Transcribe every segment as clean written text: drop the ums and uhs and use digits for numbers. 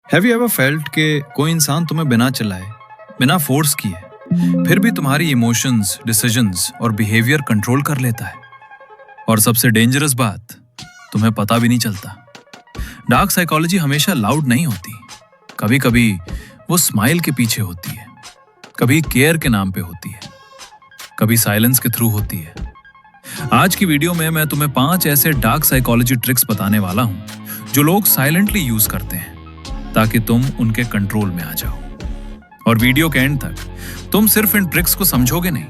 Have you ever felt कि कोई इंसान तुम्हें बिना चिल्लाए, बिना फोर्स किए, फिर भी तुम्हारी इमोशंस, डिसीजंस और बिहेवियर कंट्रोल कर लेता है? और सबसे डेंजरस बात, तुम्हें पता भी नहीं चलता। डार्क साइकोलॉजी हमेशा लाउड नहीं होती। कभी कभी वो स्माइल के पीछे होती है, कभी केयर के नाम पे होती है, कभी साइलेंस के थ्रू होती है। आज की वीडियो में मैं तुम्हें 5 ऐसे डार्क साइकोलॉजी ट्रिक्स बताने वाला हूं जो लोग साइलेंटली यूज करते हैं ताकि तुम उनके कंट्रोल में आ जाओ। और वीडियो के एंड तक तुम सिर्फ इन ट्रिक्स को समझोगे नहीं,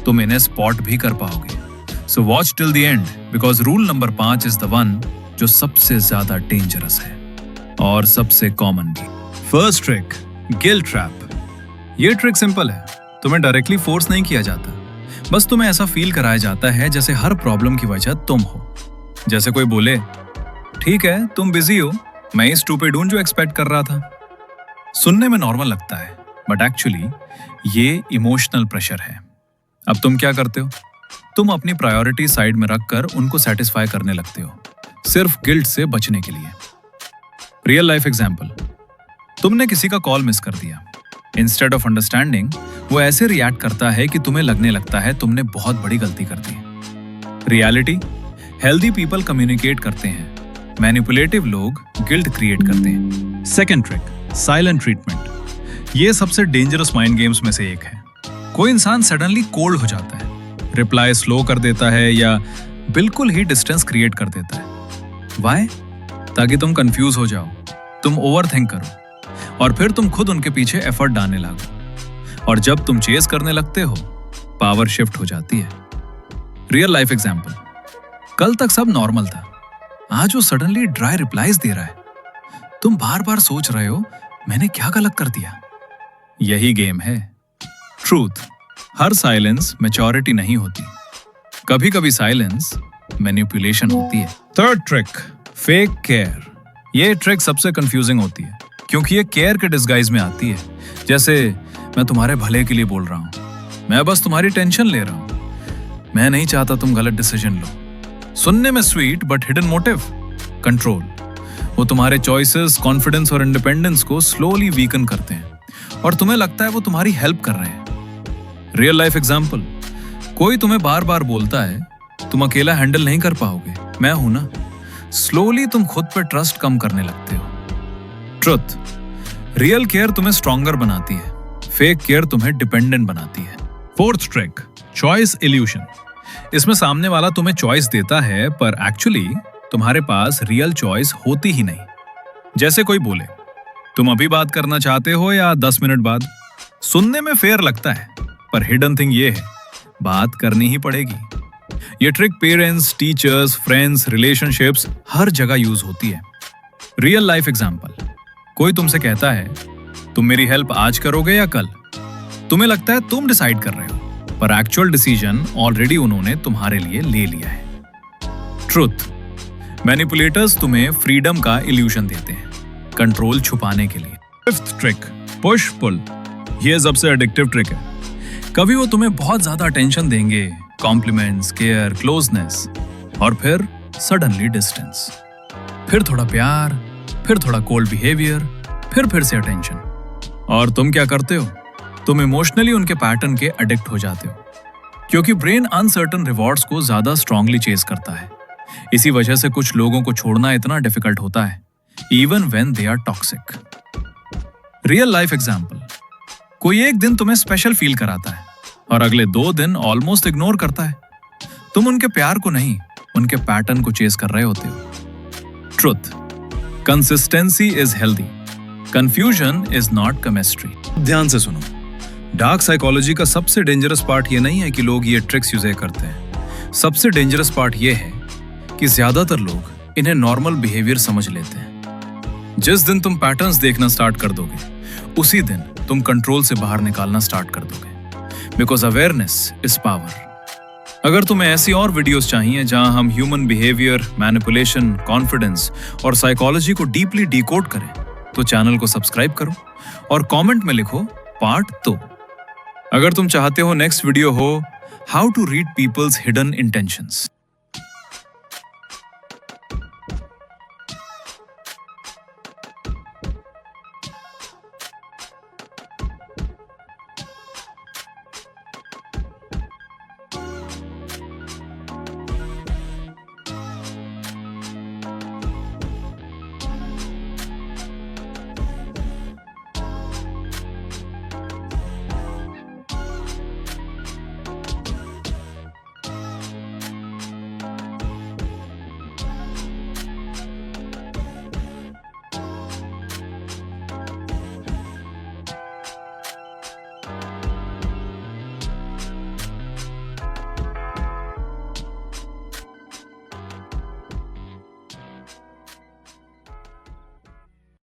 तुम इन्हें स्पॉट भी कर पाओगे। So watch till the end because rule number 5 is the one जो सबसे ज्यादा डेंजरस है और सबसे कॉमन भी। First trick, guilt trap. ये ट्रिक सिंपल है, तुम्हें डायरेक्टली फोर्स नहीं किया जाता, बस तुम्हें ऐसा फील कराया जाता है जैसे हर प्रॉब्लम की वजह तुम हो। जैसे कोई बोले, ठीक है तुम बिजी हो, मैं ही स्टूपिड हूं जो एक्सपेक्ट कर रहा था। सुनने में नॉर्मल लगता है, बट एक्चुअली ये इमोशनल प्रेशर है। अब तुम क्या करते हो? तुम अपनी प्रायोरिटी साइड में रखकर उनको सेटिस्फाई करने लगते हो, सिर्फ गिल्ट से बचने के लिए। रियल लाइफ एग्जाम्पल, तुमने किसी का कॉल मिस कर दिया। इंस्टेड ऑफ अंडरस्टैंडिंग, वो ऐसे रिएक्ट करता है कि तुम्हें लगने लगता है तुमने बहुत बड़ी गलती कर दी। रियलिटी, हेल्दी पीपल कम्युनिकेट करते हैं, मैनिपुलेटिव लोग गिल्ट क्रिएट करते हैं। Second trick, silent treatment. ये सबसे डेंजरस माइंड गेम्स में से एक है। कोई इंसान सडनली कोल्ड हो जाता है, रिप्लाई स्लो कर देता है या बिल्कुल ही डिस्टेंस क्रिएट कर देता है। व्हाई? ताकि तुम कंफ्यूज हो जाओ, तुम ओवरथिंक करो और फिर तुम खुद उनके पीछे एफर्ट डालने लगो। और जब तुम चेस करने लगते हो, पावर शिफ्ट हो जाती है। रियल लाइफ एग्जाम्पल, कल तक सब नॉर्मल था, आज वो सडनली ड्राई रिप्लाईज दे रहा है। तुम बार बार सोच रहे हो मैंने क्या गलत कर दिया। यही गेम है। ट्रूथ, हर साइलेंस मैच्योरिटी नहीं होती, कभी कभी साइलेंस मैनिपुलेशन होती है। Third trick, fake care. ये ट्रिक सबसे कंफ्यूजिंग होती है क्योंकि ये केयर के डिस्गाइज में आती है। जैसे मैं तुम्हारे भले के लिए बोल रहा हूं, मैं बस तुम्हारी टेंशन ले रहा हूं, मैं नहीं चाहता तुम गलत डिसीजन लो। सुनने में sweet but hidden motive, control. वो तुम्हारे चॉइसेस, कॉन्फिडेंस और इंडिपेंडेंस को स्लोली वीकन करते हैं और तुम्हें लगता है वो तुम्हारी हेल्प कर रहे हैं। रियल लाइफ एग्जाम्पल, कोई तुम्हें बार बार बोलता है तुम अकेला हैंडल नहीं कर पाओगे, मैं हूं ना। स्लोली तुम खुद पे ट्रस्ट कम करने लगते हो। ट्रुथ, रियल केयर तुम्हें स्ट्रॉन्गर बनाती है, फेक केयर तुम्हें डिपेंडेंट बनाती है। Fourth trick, choice evolution. इसमें सामने वाला तुम्हें चॉइस देता है पर एक्चुअली तुम्हारे पास रियल चॉइस होती ही नहीं। जैसे कोई बोले, तुम अभी बात करना चाहते हो या 10 मिनट बाद? सुनने में फेयर लगता है पर हिडन थिंग ये है, बात करनी ही पड़ेगी। ये trick parents, teachers, friends, relationships हर जगह यूज होती है। रियल लाइफ एग्जाम्पल, कोई तुमसे कहता है तुम मेरी हेल्प आज करोगे या कल? तुम्हें लगता है तुम डिसाइड कर रहे हो पर एक्चुअल डिसीजन ऑलरेडी उन्होंने तुम्हारे लिए ले लिया है। ट्रुथ, मैनिपुलेटर्स तुम्हें फ्रीडम का इल्यूशन देते हैं, कंट्रोल छुपाने के लिए। Fifth trick, push pull. ये सबसे एडिक्टिव ट्रिक है। कभी वो तुम्हें बहुत ज्यादा अटेंशन देंगे, कॉम्प्लीमेंट्स, केयर, क्लोजनेस, और फिर सडनली डिस्टेंस, फिर थोड़ा प्यार, फिर थोड़ा कोल्ड बिहेवियर, फिर से अटेंशन। और तुम क्या करते हो? तुम इमोशनली उनके पैटर्न के एडिक्ट हो जाते हो क्योंकि ब्रेन अनसर्टन रिवॉर्ड्स को ज्यादा स्ट्रांगली चेस करता है। इसी वजह से कुछ लोगों को छोड़ना इतना डिफिकल्ट होता है, even when they are toxic. Real life example, कोई एक दिन तुम्हें स्पेशल फील कराता है और अगले 2 दिन ऑलमोस्ट इग्नोर करता है। तुम उनके प्यार को नहीं, उनके पैटर्न को चेस कर रहे होते हो। Truth, consistency is healthy, confusion is not chemistry. ध्यान से सुनो, डार्क साइकोलॉजी का सबसे डेंजरस पार्ट ये नहीं है कि लोग ये ट्रिक्स यूज करते हैं। सबसे डेंजरस पार्ट ये है कि ज्यादातर लोग इन्हें नॉर्मल बिहेवियर समझ लेते हैं। जिस दिन तुम पैटर्न्स देखना स्टार्ट कर दोगे, उसी दिन तुम कंट्रोल से बाहर निकालना स्टार्ट कर दोगे, बिकॉज अवेयरनेस इज पावर। अगर तुम्हें ऐसी और वीडियोस चाहिए जहां हम ह्यूमन बिहेवियर, मैनिपुलेशन, कॉन्फिडेंस और साइकोलॉजी को डीपली डिकोड करें, तो चैनल को सब्सक्राइब करो और कमेंट में लिखो पार्ट 2। अगर तुम चाहते हो नेक्स्ट वीडियो हो how to read people's hidden intentions,